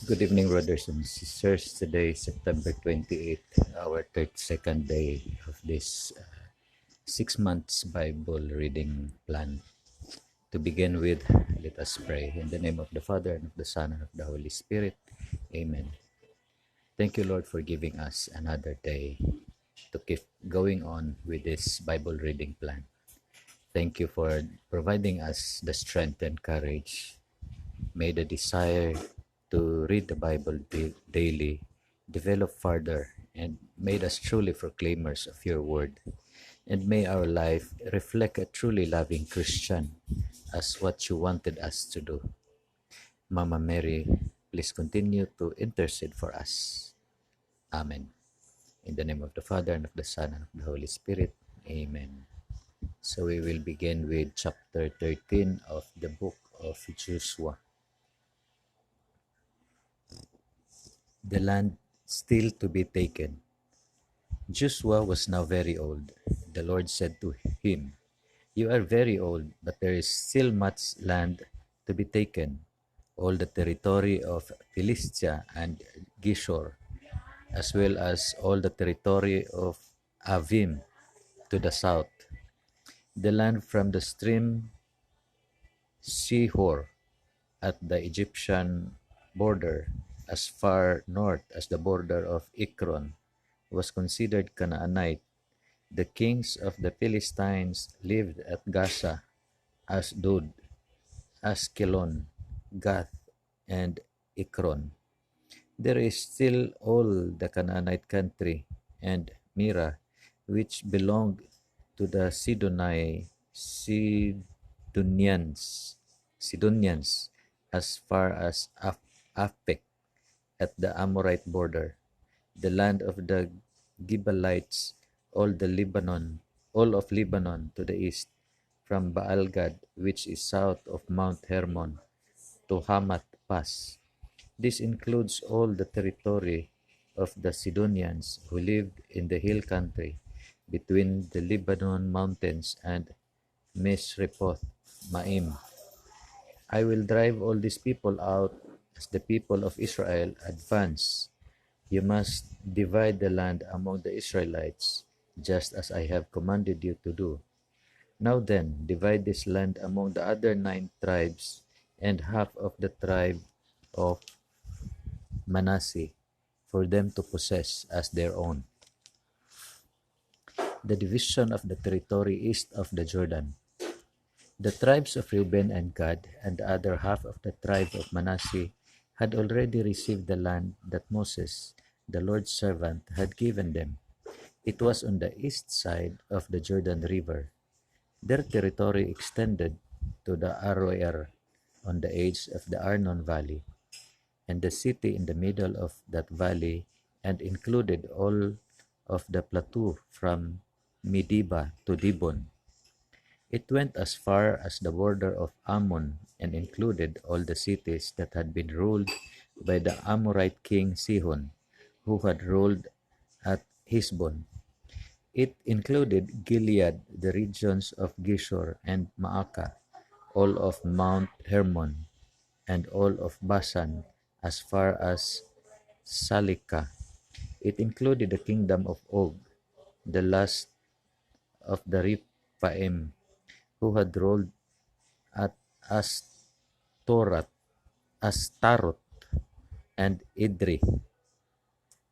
Good evening, brothers and sisters. Today, September 28th, our 32nd day of this 6 months Bible reading plan. To begin with, let us pray. In the name of the Father, and of the Son, and of the Holy Spirit. Amen. Thank you, Lord, for giving us another day to keep going on with this Bible reading plan. Thank you for providing us the strength and courage. May the desire to read the Bible daily develop further and made us truly proclaimers of your word. And may our life reflect a truly loving Christian as what you wanted us to do. Mama Mary, please continue to intercede for us. Amen. In the name of the Father, and of the Son, and of the Holy Spirit. Amen. So we will begin with chapter 13 of the book of Joshua. The land still to be taken. Joshua was now very old. The Lord said to him, "You are very old, but there is still much land to be taken, all the territory of Philistia and Geshur, as well as all the territory of Avim to the south, the land from the stream Shihor at the Egyptian border as far north as the border of Ekron was considered Canaanite. The kings of the Philistines lived at Gaza, Asdod, Askelon, Gath, and Ekron. There is still all the Canaanite country and Mira, which belonged to the Sidonians as far as Aphek at the Amorite border, the land of the Gibalites, all of Lebanon to the east, from Baalgad, which is south of Mount Hermon, to Hamath Pass. This includes all the territory of the Sidonians who lived in the hill country between the Lebanon mountains and Misrepoth Maim. I will drive all these people out as the people of Israel advance. You must divide the land among the Israelites, just as I have commanded you to do. Now then, divide this land among the other 9 tribes and half of the tribe of Manasseh, for them to possess as their own. The division of the territory east of the Jordan. The tribes of Reuben and Gad and the other half of the tribe of Manasseh had already received the land that Moses, the Lord's servant, had given them. It was on the east side of the Jordan River. Their territory extended to the Aroer on the edge of the Arnon Valley, and the city in the middle of that valley, and included all of the plateau from Medeba to Dibon. It went as far as the border of Ammon and included all the cities that had been ruled by the Amorite king Sihon, who had ruled at Heshbon. It included Gilead, the regions of Geshur and Maacah, all of Mount Hermon, and all of Bashan as far as Salika. It included the kingdom of Og, the last of the Rephaim, who had ruled at Astaroth, and Idri.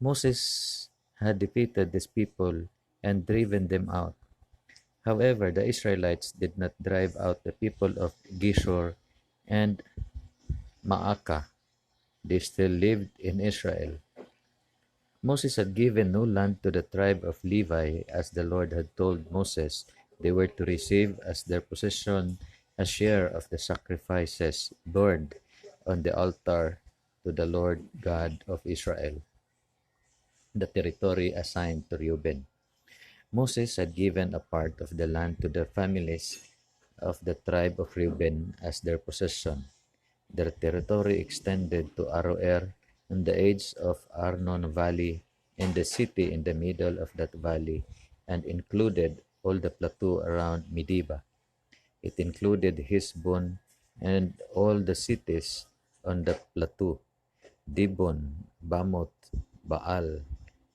Moses had defeated these people and driven them out. However, the Israelites did not drive out the people of Geshur and Maacah. They still lived in Israel. Moses had given no land to the tribe of Levi, as the Lord had told Moses they were to receive as their possession a share of the sacrifices burned on the altar to the Lord God of Israel, the territory assigned to Reuben. Moses had given a part of the land to the families of the tribe of Reuben as their possession. Their territory extended to Aroer on the edge of Arnon Valley and the city in the middle of that valley, and included all the plateau around Medeba. It included Heshbon and all the cities on the plateau, Dibon, Bamoth, Baal,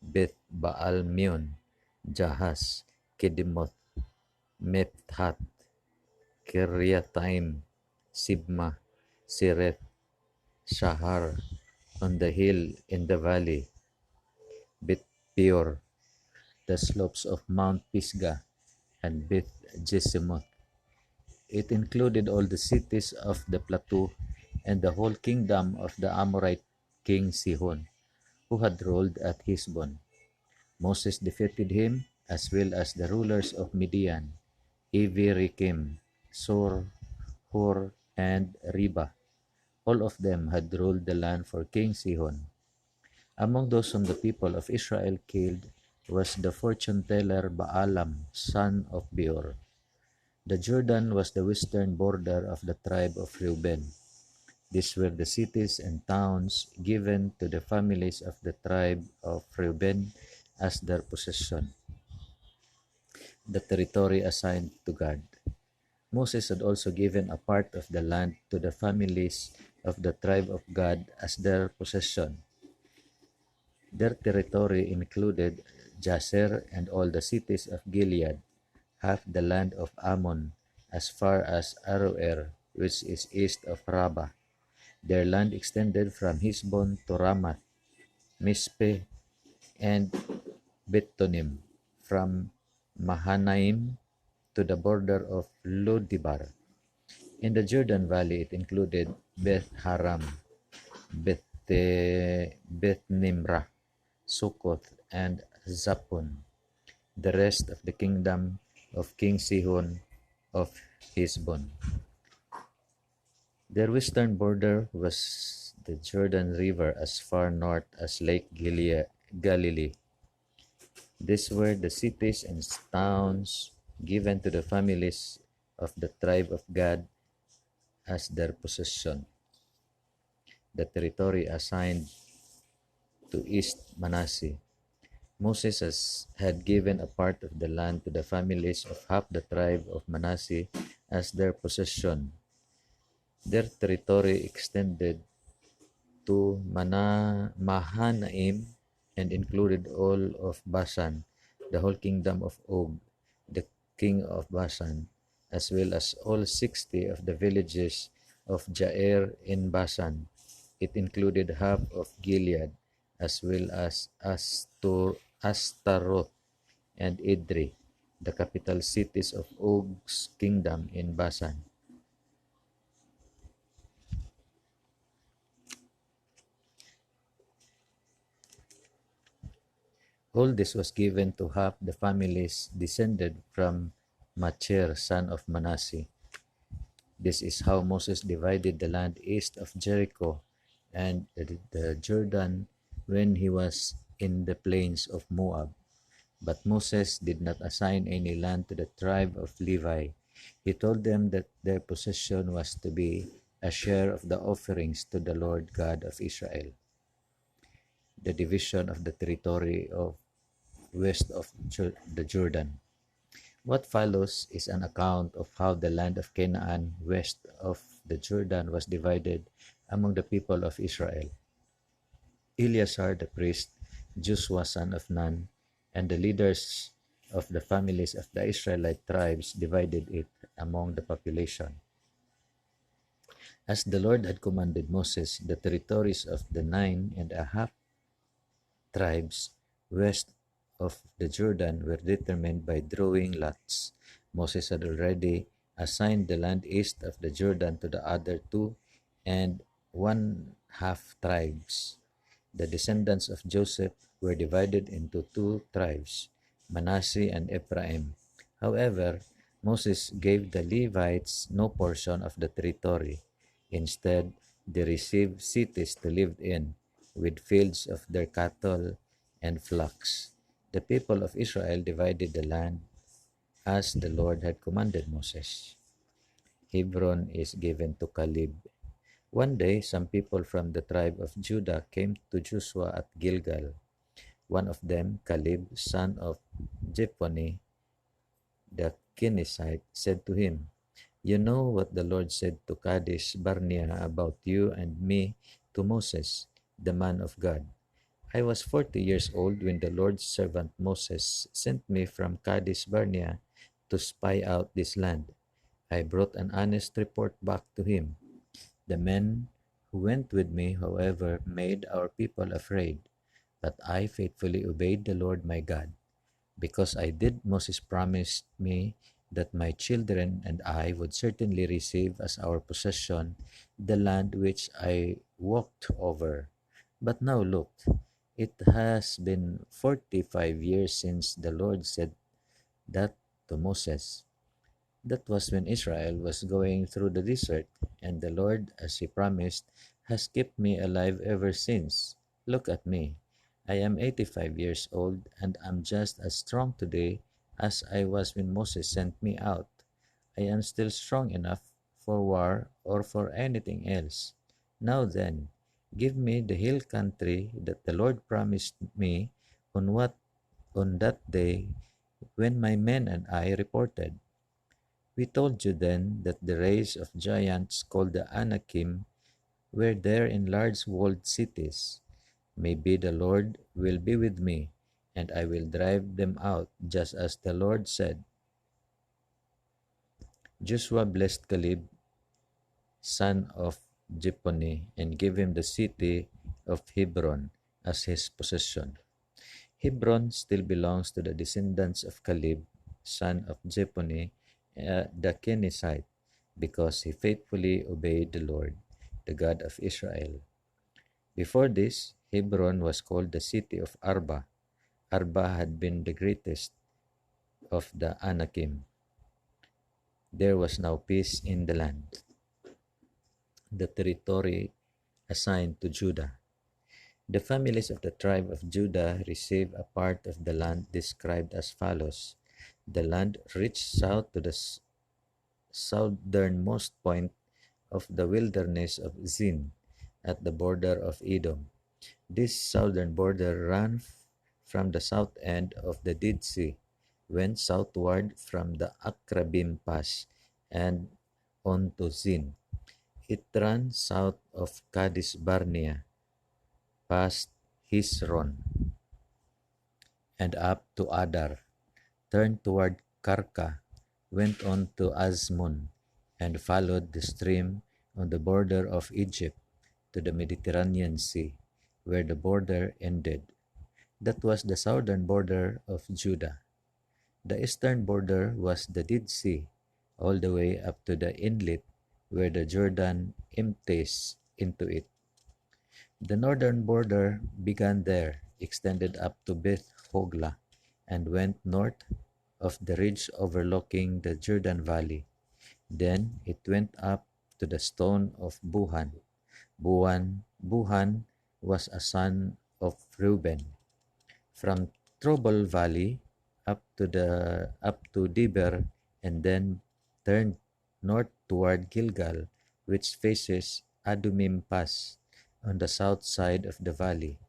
Beth Baal Meon, Jahaz, Kedemoth, Mephat, Kiryataim, Sibma, Sireth, Shahar, on the hill in the valley, Beth Peor, the slopes of Mount Pisgah, and Beth Jesimoth. It included all the cities of the plateau and the whole kingdom of the Amorite king Sihon, who had ruled at Heshbon. Moses defeated him, as well as the rulers of Midian, Evi-Rekem, Sor, Hor, and Reba. All of them had ruled the land for King Sihon. Among those whom the people of Israel killed was the fortune teller Baalam, son of Beor. The Jordan was the western border of the tribe of Reuben. These were the cities and towns given to the families of the tribe of Reuben as their possession, the territory assigned to God. Moses had also given a part of the land to the families of the tribe of Gad as their possession. Their territory included Jazer and all the cities of Gilead, half the land of Ammon, as far as Aroer, which is east of Rabbah. Their land extended from Heshbon to Ramath, Mizpeh, and Betonim, from Mahanaim to the border of Lodibar. In the Jordan Valley, it included Beth Haram, Beth Nimrah, Succoth, and Zaphon, the rest of the kingdom of King Sihon of Heshbon. Their western border was the Jordan River as far north as Lake Galilee. These were the cities and towns given to the families of the tribe of Gad as their possession, the territory assigned to East Manasseh. Moses had given a part of the land to the families of half the tribe of Manasseh as their possession. Their territory extended to Mahanaim and included all of Bashan, the whole kingdom of Og, the king of Bashan, as well as all 60 of the villages of Jair in Bashan. It included half of Gilead, as well as Astaroth and Edrei, the capital cities of Og's kingdom in Bashan. All this was given to half the families descended from Machir, son of Manasseh. This is how Moses divided the land east of Jericho and the Jordan when he was in the plains of Moab. But Moses did not assign any land to the tribe of Levi. He told them that their possession was to be a share of the offerings to the Lord God of Israel. The division of the territory of west of the Jordan. What follows is an account of how the land of Canaan west of the Jordan was divided among the people of Israel. Eleazar the priest, Joshua son of Nun, and the leaders of the families of the Israelite tribes divided it among the population. As the Lord had commanded Moses, the territories of the 9.5 tribes west of the Jordan were determined by drawing lots. Moses had already assigned the land east of the Jordan to the other 2.5 tribes. The descendants of Joseph were divided into 2 tribes, Manasseh and Ephraim. However, Moses gave the Levites no portion of the territory. Instead, they received cities to live in, with fields of their cattle and flocks. The people of Israel divided the land as the Lord had commanded Moses. Hebron is given to Caleb. One day, some people from the tribe of Judah came to Joshua at Gilgal. One of them, Caleb, son of Jephunneh, the Kenizzite, said to him, "You know what the Lord said to Kadesh Barnea about you and me to Moses. the man of God. I was 40 years old when the Lord's servant Moses sent me from Kadesh Barnea to spy out this land. I brought an honest report back to him. The men who went with me, however, made our people afraid, but I faithfully obeyed the Lord my God. Because I did, Moses promised me that my children and I would certainly receive as our possession the land which I walked over. But now look, it has been 45 years since the Lord said that to Moses. That was when Israel was going through the desert, and the Lord, as He promised, has kept me alive ever since. Look at me. I am 85 years old, and I'm just as strong today as I was when Moses sent me out. I am still strong enough for war or for anything else. Now then, give me the hill country that the Lord promised me on what on that day when my men and I reported. We told you then that the race of giants called the Anakim were there in large walled cities. Maybe the Lord will be with me, and I will drive them out, just as the Lord said. Joshua blessed Caleb, son of Jephunneh, and gave him the city of Hebron as his possession. Hebron still belongs to the descendants of Caleb, son of Jephunneh, the Kenizzite, because he faithfully obeyed the Lord, the God of Israel. Before this, Hebron was called the city of Arba. Arba had been the greatest of the Anakim. There was now peace in the land. The territory assigned to Judah. The families of the tribe of Judah received a part of the land described as follows. The land reached south to the southernmost point of the wilderness of Zin at the border of Edom. This southern border ran from the south end of the Dead Sea, went southward from the Akrabim Pass and on to Zin. It ran south of Kadesh Barnea, past Hizron, and up to Adar, turned toward Karka, went on to Azmon, and followed the stream on the border of Egypt to the Mediterranean Sea, where the border ended. That was the southern border of Judah. The eastern border was the Dead Sea, all the way up to the inlet where the Jordan empties into it. The northern border began there, extended up to Beth Hogla, and went north of the ridge overlooking the Jordan Valley. Then it went up to the stone of Buhan. Buhan was a son of Reuben. From Trobal Valley up to Dibber, and then turned north toward Gilgal, which faces Adumim Pass on the south side of the valley.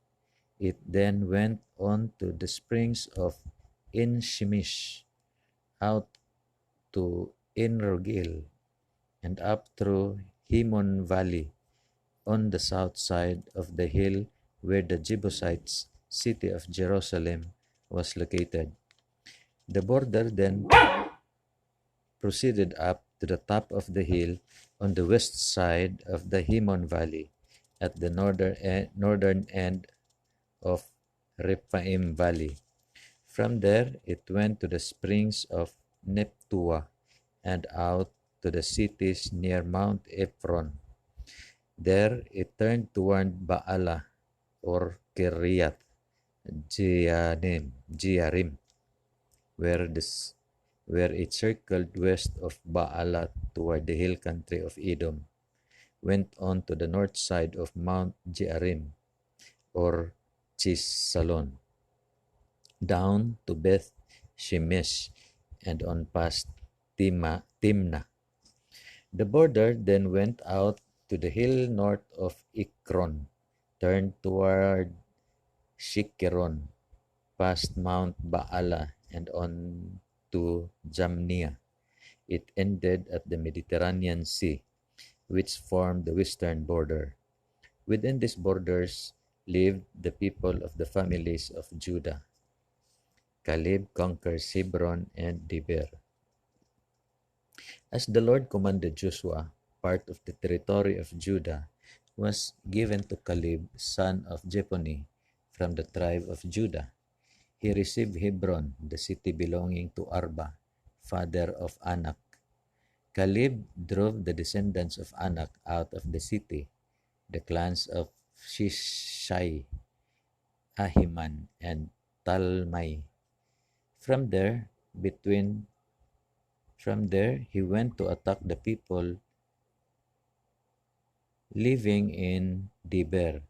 It then went on to the springs of En Shemesh, out to En Rogel, and up through Himon Valley on the south side of the hill where the Jebusites' city of Jerusalem was located. The border then proceeded up to the top of the hill on the west side of the Himon Valley at the northern end of Rephaim Valley. From there, it went to the springs of Neptua and out to the cities near Mount Ephron. There, it turned toward Baala or Kiryat Jearim, where it circled west of Baala toward the hill country of Edom, went on to the north side of Mount Jearim or Chisalon, down to Beth Shemesh, and on past Timnah. The border then went out to the hill north of Ekron, turned toward Shikeron, past Mount Baala, and on to Jamnia. It ended at the Mediterranean Sea, which formed the western border. Within these borders, lived the people of the families of Judah. Caleb conquers Hebron and Debir. As the Lord commanded Joshua, part of the territory of Judah was given to Caleb, son of Jephunneh, from the tribe of Judah. He received Hebron, the city belonging to Arba, father of Anak. Caleb drove the descendants of Anak out of the city, the clans of Shishai, Ahiman, and Talmai. From there, between from there he went to attack the people living in Debir.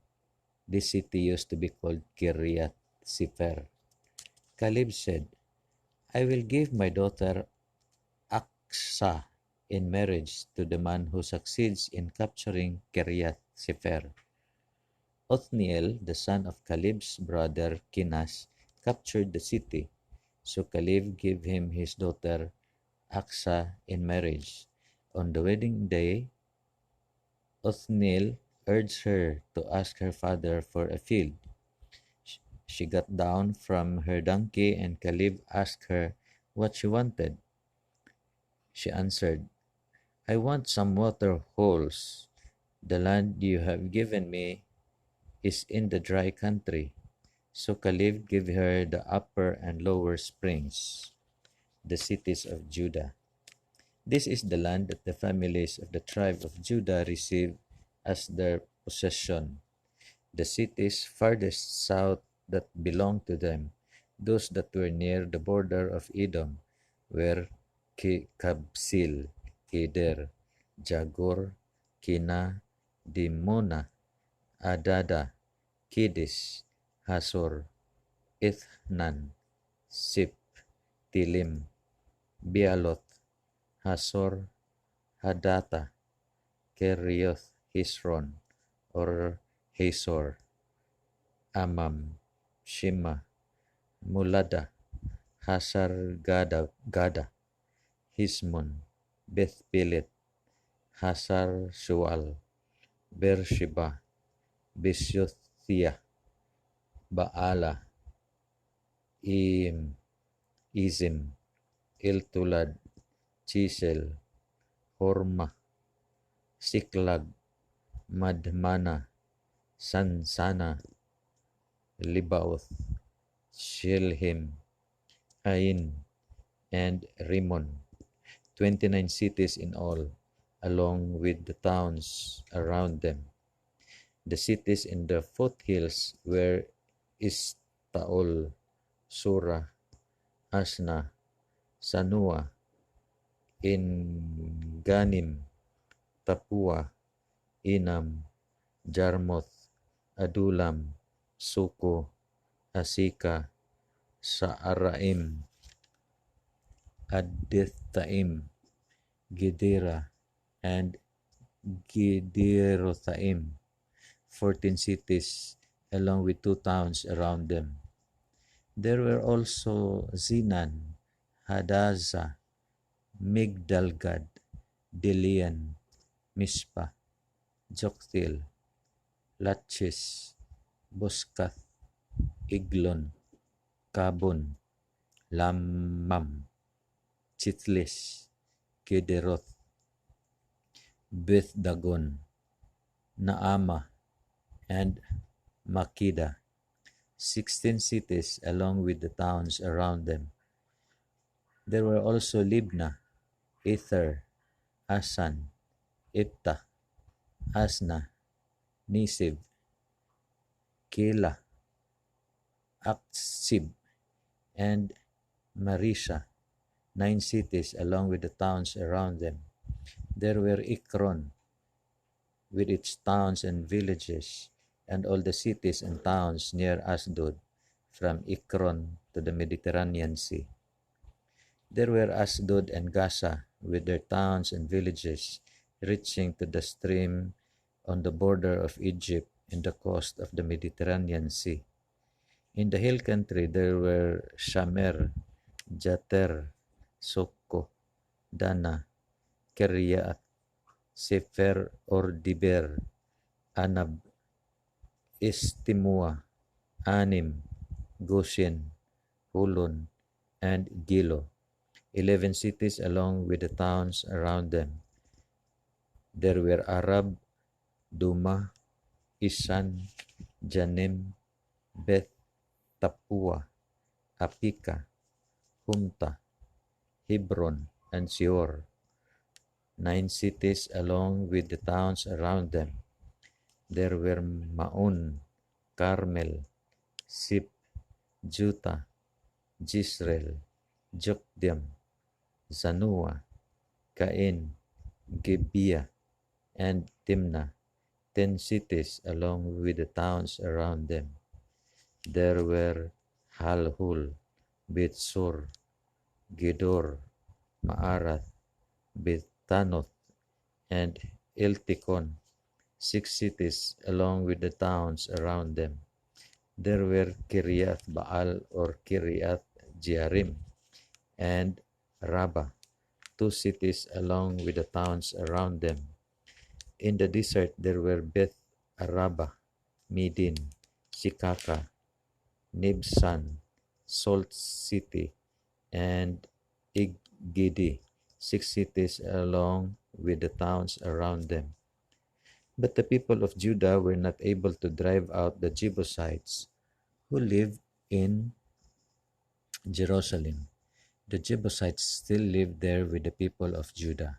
This city used to be called Kiryat Sefer. Caleb said, I will give my daughter Aksa in marriage to the man who succeeds in capturing Kiryat Sefer. Othniel, the son of Caleb's brother Kinas, captured the city, so Caleb gave him his daughter Aksa in marriage. On the wedding day, Othniel urged her to ask her father for a field. She got down from her donkey and Caleb asked her what she wanted. She answered, I want some water holes. The land you have given me is in the dry country. So Caleb gave her the upper and lower springs, the cities of Judah. This is the land that the families of the tribe of Judah received as their possession. The cities farthest south that belonged to them, those that were near the border of Edom, were Kabsil, Keder, Jagor, Kina, Dimona, Adada, Kidis, Hasor, Ithnan, Sip, Tilim, Bealoth, Hasor, Hadata, Kerioth, Hisron, or Hazor, Amam, Shima, Mulada, Hasar Gada, Hismon, Beth Pilet, Hasar Shual, Beersheba, Bisyothia, Baala, Izim, Iltulad, Chisel, Horma, Siklag, Madmana, Sansana, Libaoth, Shilhim, Ain, and Rimmon, 29 cities in all, along with the towns around them. The cities in the foothills were Istaol, Sura, Asna, Sanua, Ganim, Tapua, Inam, Jarmoth, Adulam, Suko, Asika, Saaraim, Adithaim, Gedera, and Giderothaim, 14 cities, along with 2 towns around them. There were also Zinan, Hadassah, Migdalgad, Delian, Mispa, Jokthil, Lachish, Boskath, Iglon, Kabon, Lammam, Chitlis, Gederoth, Beth Dagon, Naama, and Makida, 16 cities along with the towns around them. There were also Libnah, Ether, Asan, Iptah, Asna, Nisib, Kela, Aksib, and Marisha, 9 cities along with the towns around them. There were Ikron, with its towns and villages, and all the cities and towns near Asdod, from Ikron to the Mediterranean Sea. There were Asdod and Gaza, with their towns and villages, reaching to the stream on the border of Egypt and the coast of the Mediterranean Sea. In the hill country there were Shamer, Jater, Soko, Dana, Kiryat, Sefer or Diber, Anab, Estimua, Anim, Goshen, Hulon, and Gilo, 11 cities along with the towns around them. There were Arab, Duma, Isan, Janim, Beth Tapua, Apika, Humta, Hebron, and Seor, 9 cities along with the towns around them. There were Maon, Carmel, Sip, Juta, Jisrael, Jokdeam, Zanua, Cain, Gibeah, and Timnah, 10 cities along with the towns around them. There were Halhul, Bethsur, Gedor, Maarath, Betanoth, and Eltikon, 6 cities along with the towns around them. There were Kiriath Baal or Kiriath Jearim and Rabbah, 2 cities along with the towns around them. In the desert there were Beth Araba, Midin, Sikaka, Nibsan, Salt City, and Iggidi, 6 cities along with the towns around them. But the people of Judah were not able to drive out the Jebusites who lived in Jerusalem. The Jebusites still lived there with the people of Judah.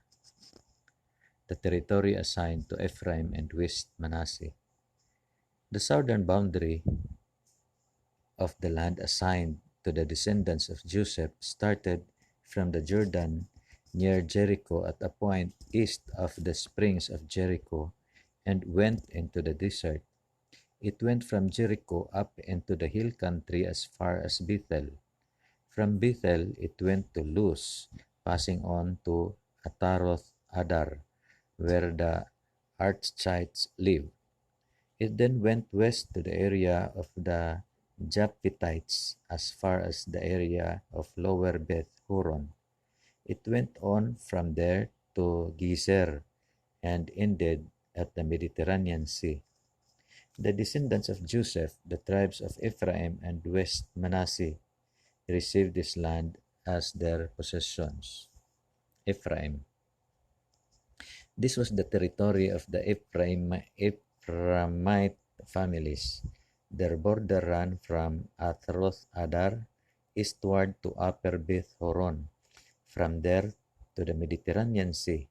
The territory assigned to Ephraim and West Manasseh. The southern boundary of the land assigned to the descendants of Joseph started from the Jordan near Jericho at a point east of the springs of Jericho and went into the desert. It went from Jericho up into the hill country as far as Bethel. From Bethel it went to Luz, passing on to Ataroth Adar, where the Archites live. It then went west to the area of the Japhethites as far as the area of Lower Beth Horon. It went on from there to Gezer and ended at the Mediterranean Sea. The descendants of Joseph, the tribes of Ephraim and West Manasseh, received this land as their possessions. Ephraim. This was the territory of the Ephraimite families. Their border ran from Athroth Adar eastward to Upper Beth Horon, from there to the Mediterranean Sea.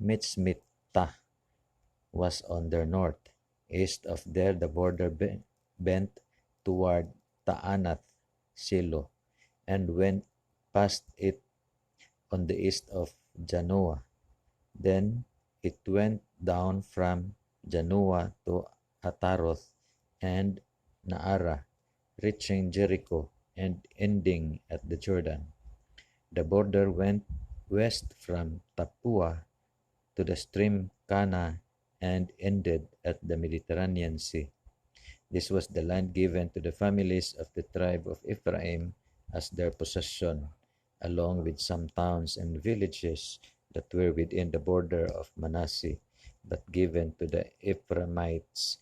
Mitzmitah was on their north. East of there the border bent toward Taanath Shiloh and went past it on the east of Janoah. Then it went down from Janoah to Ataroth and Naara, reaching Jericho and ending at the Jordan. The border went west from Tapua to the stream Kana and ended at the Mediterranean Sea. This was the land given to the families of the tribe of Ephraim as their possession, along with some towns and villages that were within the border of Manasseh, but given to the Ephraimites.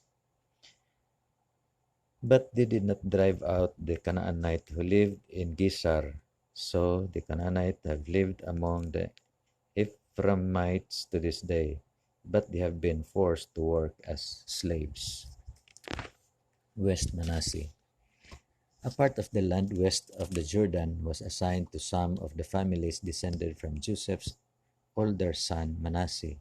But they did not drive out the Canaanite who lived in Gezer, so the Canaanites have lived among the Ephraimites to this day, but they have been forced to work as slaves. West Manasseh. A part of the land west of the Jordan was assigned to some of the families descended from Joseph's older son Manasseh.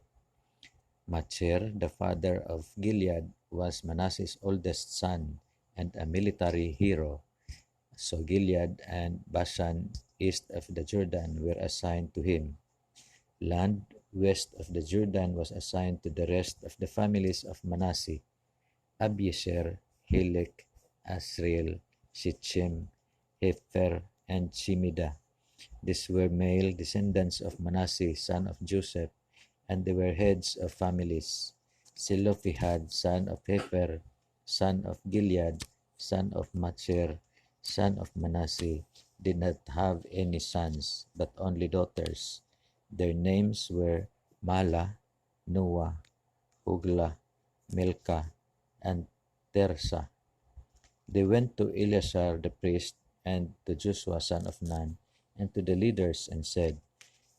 Machir, the father of Gilead, was Manasseh's oldest son and a military hero. So Gilead and Bashan east of the Jordan were assigned to him. Land west of the Jordan was assigned to the rest of the families of Manasseh: Abiezer, Helek, Asriel, Shittim, Hefer, and Shemida. These were male descendants of Manasseh, son of Joseph, and they were heads of families. Zelophehad, son of Hefer, son of Gilead, son of Machir, son of Manasseh, did not have any sons, but only daughters. Their names were Mala, Noah, Hoglah, Milcah, and Tersa. They went to Eleazar the priest and to Joshua son of Nun and to the leaders and said,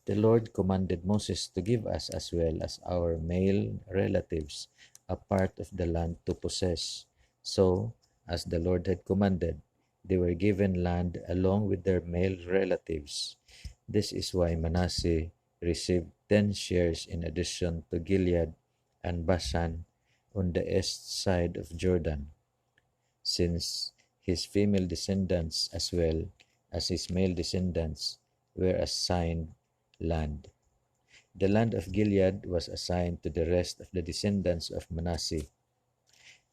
"The Lord commanded Moses to give us as well as our male relatives a part of the land to possess. So, as the Lord had commanded, they were given land along with their male relatives. This is why Manasseh received 10 shares in addition to Gilead and Bashan on the east side of Jordan, since his female descendants as well as his male descendants were assigned land. The land of Gilead was assigned to the rest of the descendants of Manasseh.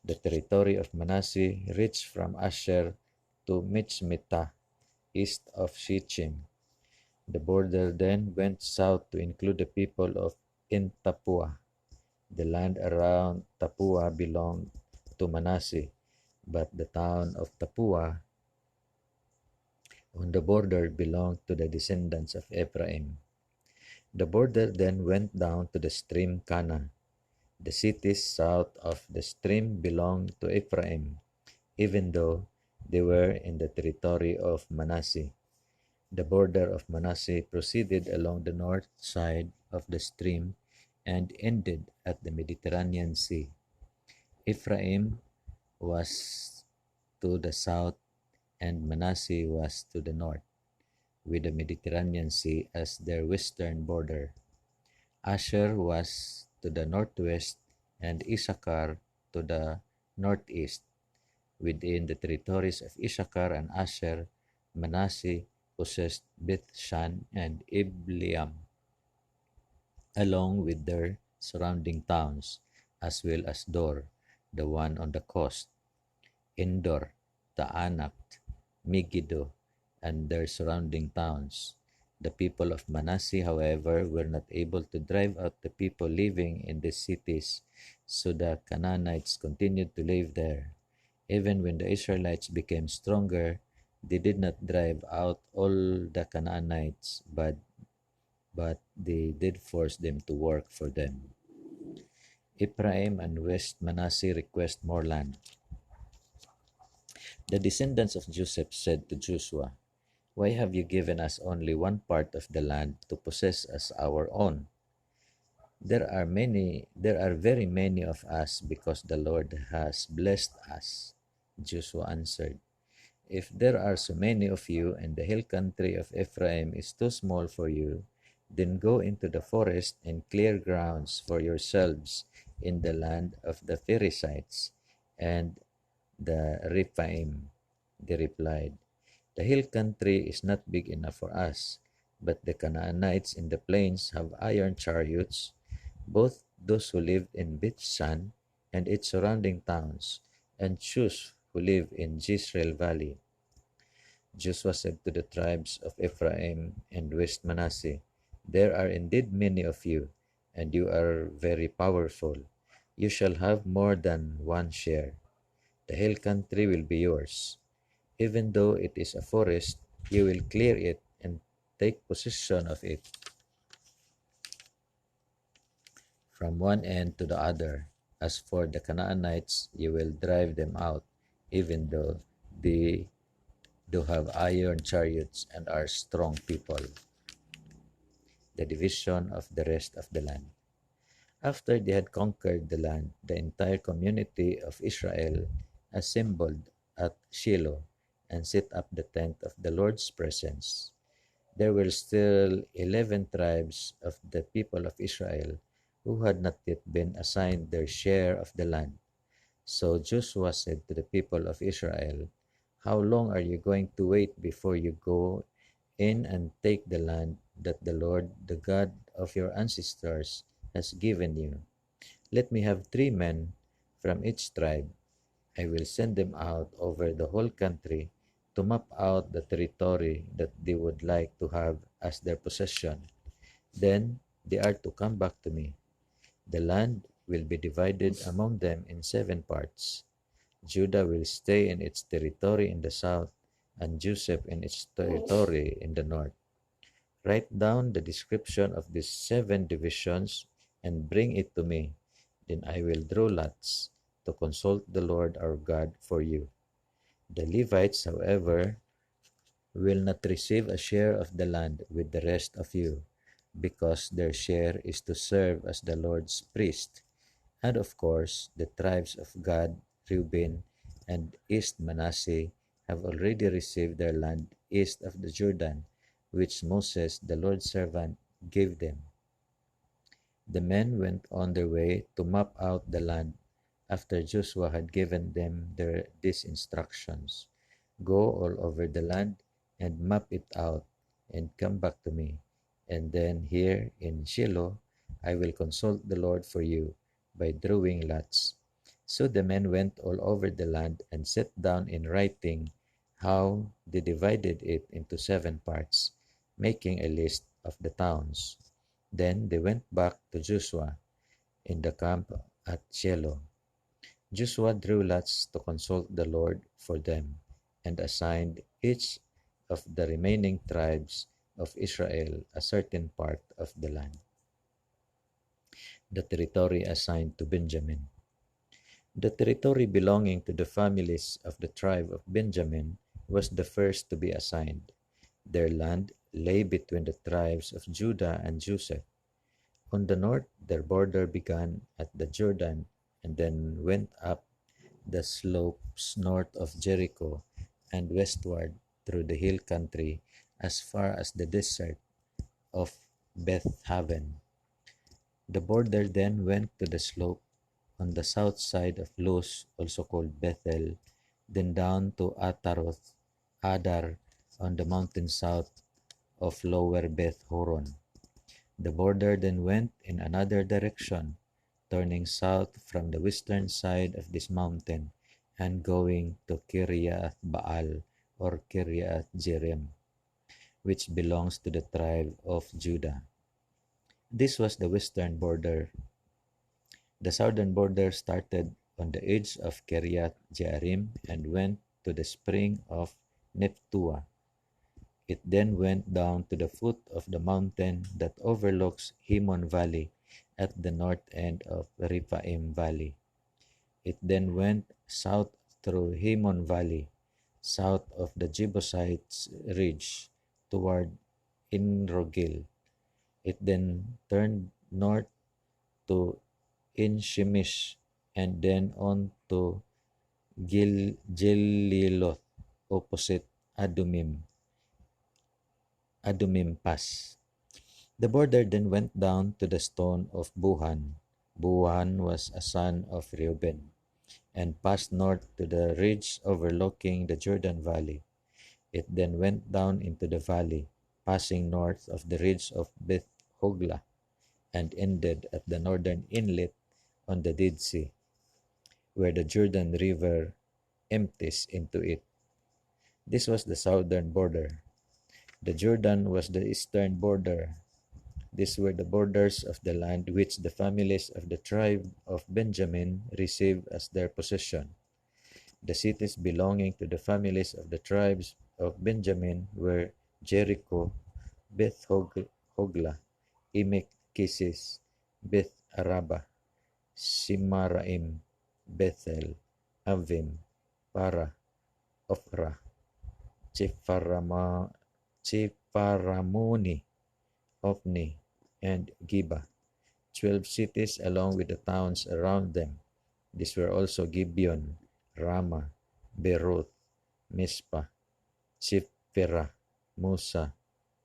The territory of Manasseh reached from Asher to Michmetah, east of Shittim. The border then went south to include the people of In Tapua. The land around Tapua belonged to Manasseh, but the town of Tapua on the border belonged to the descendants of Ephraim. The border then went down to the stream Kana. The cities south of the stream belonged to Ephraim, even though they were in the territory of Manasseh. The border of Manasseh proceeded along the north side of the stream and ended at the Mediterranean Sea. Ephraim was to the south and Manasseh was to the north, with the Mediterranean Sea as their western border. Asher was to the northwest and Issachar to the northeast. Within the territories of Issachar and Asher, Manasseh possessed Bethshan and Ibleam, along with their surrounding towns, as well as Dor, the one on the coast, Endor, Taanach, Megiddo, and their surrounding towns. The people of Manasseh, however, were not able to drive out the people living in these cities, so the Canaanites continued to live there. Even when the Israelites became stronger, they did not drive out all the Canaanites, but they did force them to work for them. Ephraim and West Manasseh request more land. The descendants of Joseph said to Joshua, "Why have you given us only one part of the land to possess as our own? There are very many of us because the Lord has blessed us." Joshua answered, "If there are so many of you and the hill country of Ephraim is too small for you, then go into the forest and clear grounds for yourselves in the land of the Perizzites and the Rephaim." They replied, "The hill country is not big enough for us, but the Canaanites in the plains have iron chariots, both those who live in Bethshan and its surrounding towns, and Cush who live in Jezreel Valley." Joshua said to the tribes of Ephraim and West Manasseh, "There are indeed many of you, and you are very powerful. You shall have more than one share. The hill country will be yours. Even though it is a forest, you will clear it and take possession of it from one end to the other. As for the Canaanites, you will drive them out, even though they do have iron chariots and are strong people." The division of the rest of the land. After they had conquered the land, the entire community of Israel assembled at Shiloh and set up the tent of the Lord's presence. There were still 11 tribes of the people of Israel who had not yet been assigned their share of the land. So Joshua said to the people of Israel, "How long are you going to wait before you go in and take the land that the Lord, the God of your ancestors, has given you? Let me have 3 men from each tribe. I will send them out over the whole country to map out the territory that they would like to have as their possession. Then they are to come back to me. The land will be divided among them in 7 parts. Judah will stay in its territory in the south, and Joseph in its territory in the north. Write down the description of these 7 divisions and bring it to me. Then I will draw lots to consult the Lord our God for you. The Levites, however, will not receive a share of the land with the rest of you, because their share is to serve as the Lord's priest. And of course, the tribes of Gad, Reuben, and East Manasseh have already received their land east of the Jordan, which Moses, the Lord's servant, gave them. The men went on their way to map out the land after Joshua had given them these instructions. Go all over the land and map it out and come back to me. And then here in Shiloh, I will consult the Lord for you by drawing lots. So the men went all over the land and set down in writing how they divided it into 7 parts, making a list of the towns. Then they went back to Joshua in the camp at Shiloh. Joshua drew lots to consult the Lord for them, and assigned each of the remaining tribes of Israel a certain part of the land. The territory assigned to Benjamin. The territory belonging to the families of the tribe of Benjamin was the first to be assigned. Their land lay between the tribes of Judah and Joseph. On the north, their border began at the Jordan and then went up the slopes north of Jericho and westward through the hill country as far as the desert of Beth Haven. The border then went to the slope on the south side of Luz, also called Bethel, then down to Ataroth Adar on the mountain south of lower Beth Horon. The border then went in another direction, turning south from the western side of this mountain and going to Kiriath Baal or Kiriath Jearim, which belongs to the tribe of Judah. This was the western border. The southern border started on the edge of Kiriath Jearim and went to the spring of Nephtua. It then went down to the foot of the mountain that overlooks Himon Valley at the north end of Rephaim Valley. It then went south through Himon Valley, south of the Jebusites' ridge, toward Enrogel. It then turned north to En-Shemesh and then on to Geliloth, opposite Adumim Pass. The border then went down to the stone of Buhan. Buhan was a son of Reuben, and passed north to the ridge overlooking the Jordan Valley. It then went down into the valley, passing north of the ridge of Beth Hogla, and ended at the northern inlet on the Dead Sea, where the Jordan River empties into it. This was the southern border. The Jordan was the eastern border. These were the borders of the land which the families of the tribe of Benjamin received as their possession. The cities belonging to the families of the tribes of Benjamin were Jericho, Beth Hogla, Emek Kesis, Beth Araba, Simaraim, Bethel, Avim, Para, Ophrah, Chefaramoni, Ophni, and Giba, 12 cities along with the towns around them. These were also Gibeon, Ramah, Beroth, Mizpah, Sipherah, Musa,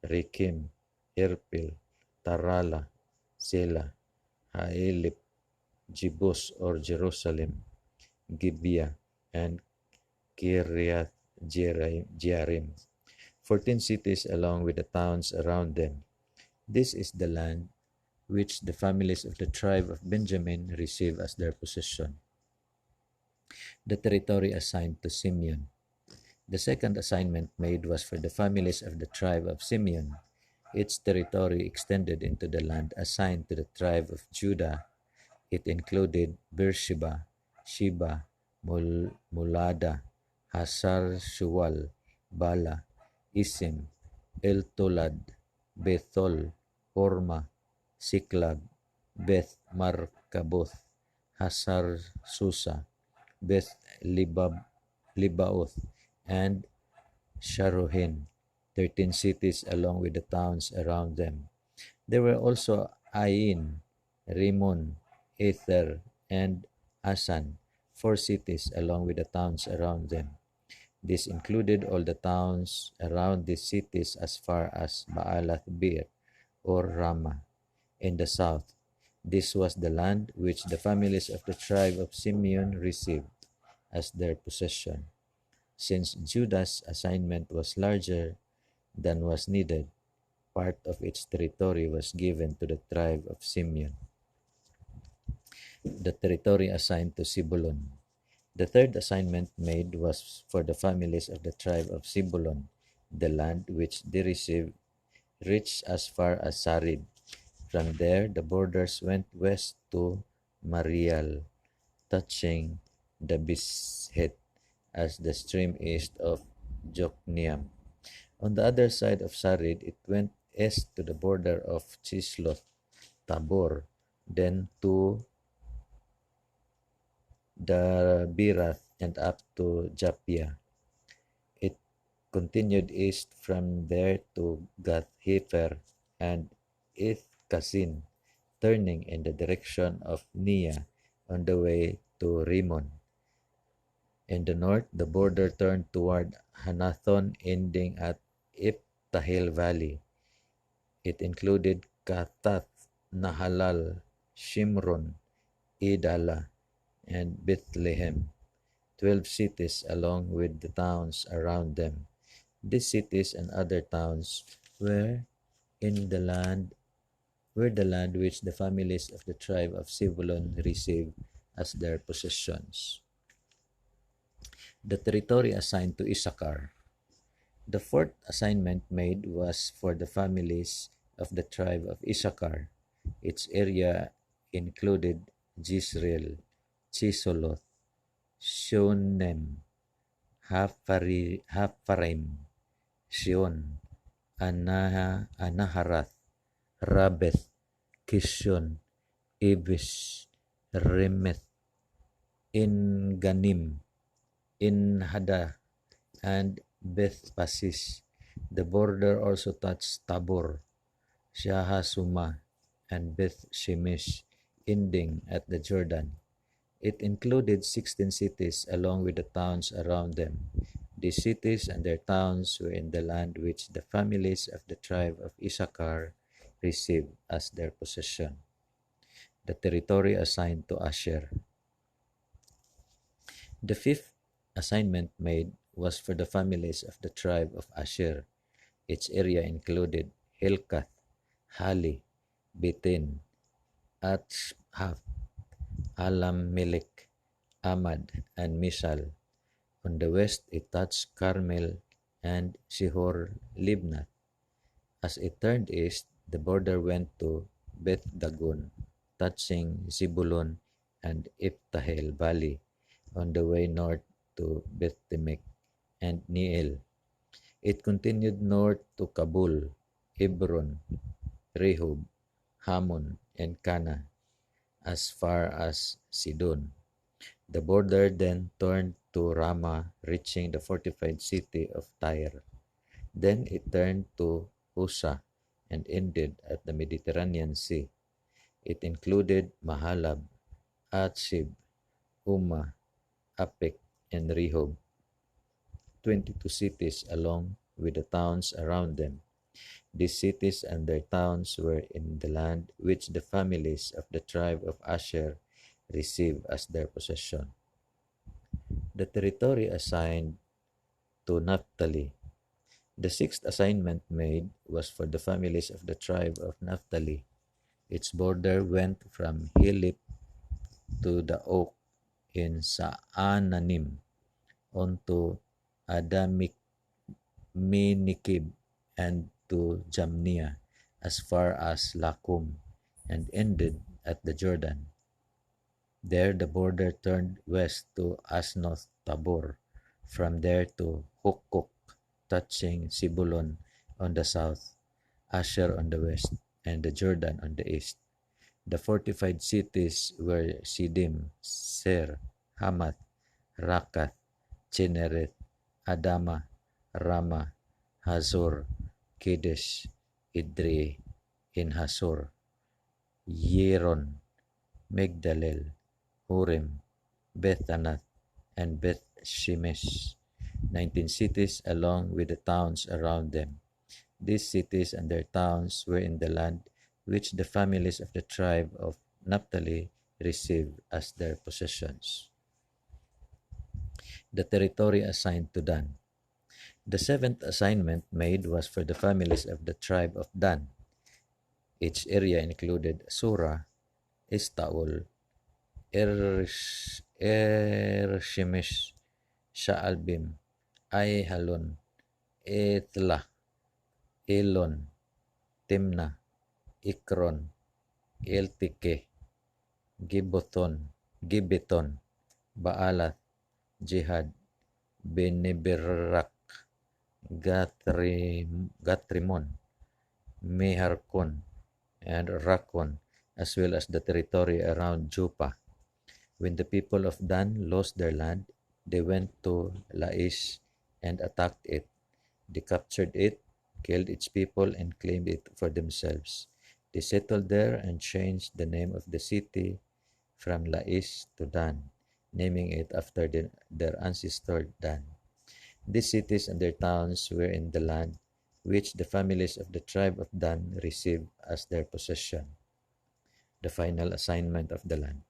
Rekem, Irpil, Tarala, Sela, Haelip, Jebus or Jerusalem, Gibeah, and Kiriath Jearim, 14 cities along with the towns around them. This is the land which the families of the tribe of Benjamin received as their possession. The territory assigned to Simeon. The second assignment made was for the families of the tribe of Simeon. Its territory extended into the land assigned to the tribe of Judah. It included Beersheba, Sheba, Mulada, Hasar Shual, Bala, Isim, El-Tolad, Bethol, Horma, Siklag, Beth Markaboth, Hasar Susa, Beth Libaoth, and Sharuhin, 13 cities along with the towns around them. There were also Ain, Rimmon, Ether, and Asan, 4 cities along with the towns around them. This included all the towns around these cities as far as Baalath Bir or Ramah in the south. This was the land which the families of the tribe of Simeon received as their possession. Since Judah's assignment was larger than was needed, part of its territory was given to the tribe of Simeon. The territory assigned to Zebulun. The third assignment made was for the families of the tribe of Zebulun. The land which they received reached as far as Sarid. From there, the borders went west to Marial, touching the Bishet as the stream east of Jokneam. On the other side of Sarid, it went east to the border of Chisloth Tabor, then to Dabirath and up to Japhia. It continued east from there to Gath-Hefer and Ith-Kasin, turning in the direction of Nia on the way to Rimmon. In the north, the border turned toward Hanathon, ending at Iptahil Valley. It included Kathath, Nahalal, Shimron, Idala, and Bethlehem, 12 cities along with the towns around them. These cities and other towns were in the land which the families of the tribe of Zebulun received as their possessions. The territory assigned to Issachar. The fourth assignment made was for the families of the tribe of Issachar. Its area included Jezreel, Chisoloth, Shonem, Hapharim, Shion, Anaharath, Rabeth, Kishon, Ibish, Remeth, In-Ganim, In-Hada, and Beth-Pasis. The border also touched Tabor, Shahasuma, and Beth-Shemesh, ending at the Jordan. It included 16 cities along with the towns around them. These cities and their towns were in the land which the families of the tribe of Issachar received as their possession. The territory assigned to Asher. The fifth assignment made was for the families of the tribe of Asher. Its area included Helkath, Hali, Bitin, Atshaf, Alam-melech, Amad, and Mishal. On the west, it touched Carmel and Shihor-Libnath. As it turned east, the border went to Beth-Dagon, touching Zebulun and Iptahel Valley on the way north to Beth-Temek and Neiel. It continued north to Kabul, Hebron, Rehob, Hammon, and Cana, as far as Sidon. The border then turned to Ramah, reaching the fortified city of Tyre. Then it turned to Husa and ended at the Mediterranean Sea. It included Mahalab, Atshib, Umma, Apek, and Rehob, 22 cities along with the towns around them. These cities and their towns were in the land which the families of the tribe of Asher received as their possession. The territory assigned to Naphtali. The sixth assignment made was for the families of the tribe of Naphtali. Its border went from Hilip to the oak in Saananim onto Adamik Minikib and to Jamnia as far as Lakum and ended at the Jordan. There the border turned west to Asnoth Tabor, from there to Hukkok, touching Zebulun on the south, Asher on the west, and the Jordan on the east. The fortified cities were Siddim, Ser, Hamath, Rakath, Chinnereth, Adama, Rama, Hazor, Kedesh, Idri, in Hasor, Yeron, Migdalel, Hurim, Bethanath, and Beth Shemesh, 19 cities along with the towns around them. These cities and their towns were in the land which the families of the tribe of Naphtali received as their possessions. The territory assigned to Dan. The seventh assignment made was for the families of the tribe of Dan. Each area included Surah, Istaol, Shemesh, Sha'albim, Aihalon, Ethlah, Elon, Timnah, Ikron, Eltike, Gibeton, Baalath, Jihad, Beneberak, Gatrimon, Meharkon, and Rakon, as well as the territory around Joppa. When the people of Dan lost their land, they went to Laish and attacked it. They captured it, killed its people, and claimed it for themselves. They settled there and changed the name of the city from Laish to Dan, naming it after their ancestor Dan. These cities and their towns were in the land which the families of the tribe of Dan received as their possession. The final assignment of the land.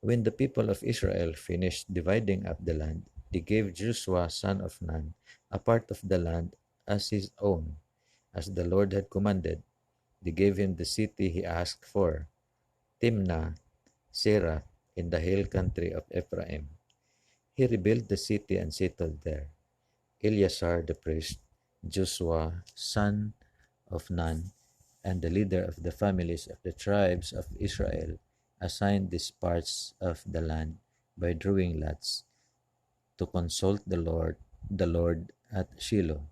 When the people of Israel finished dividing up the land, they gave Joshua son of Nun a part of the land as his own, as the Lord had commanded. They gave him the city he asked for, Timnah, Serah, in the hill country of Ephraim. He rebuilt the city and settled there. Eleazar the priest, Joshua son of Nun, and the leader of the families of the tribes of Israel assigned these parts of the land by drawing lots to consult the Lord at Shiloh,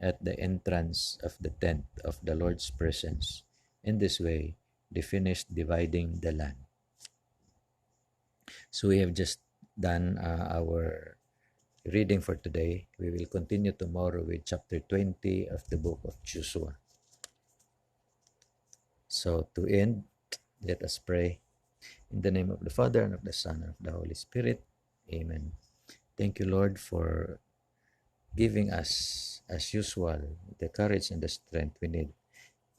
at the entrance of the tent of the Lord's presence. In this way, they finished dividing the land. So we have just done our reading for today. We will continue tomorrow with chapter 20 of the book of Joshua. So to end, let us pray. In the name of the Father, and of the Son, and of the Holy Spirit. Amen. Thank you, Lord, for giving us, as usual, the courage and the strength we need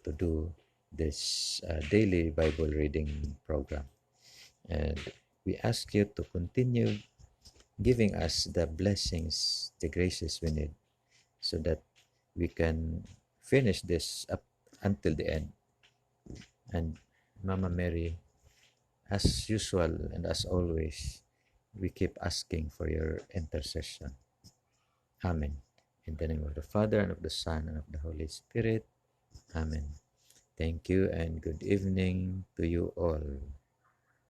to do this daily Bible reading program. And we ask you to continue giving us the blessings, the graces we need, so that we can finish this up until the end. And Mama Mary, as usual and as always, we keep asking for your intercession. Amen. In the name of the Father, and of the Son, and of the Holy Spirit. Amen. Thank you and good evening to you all.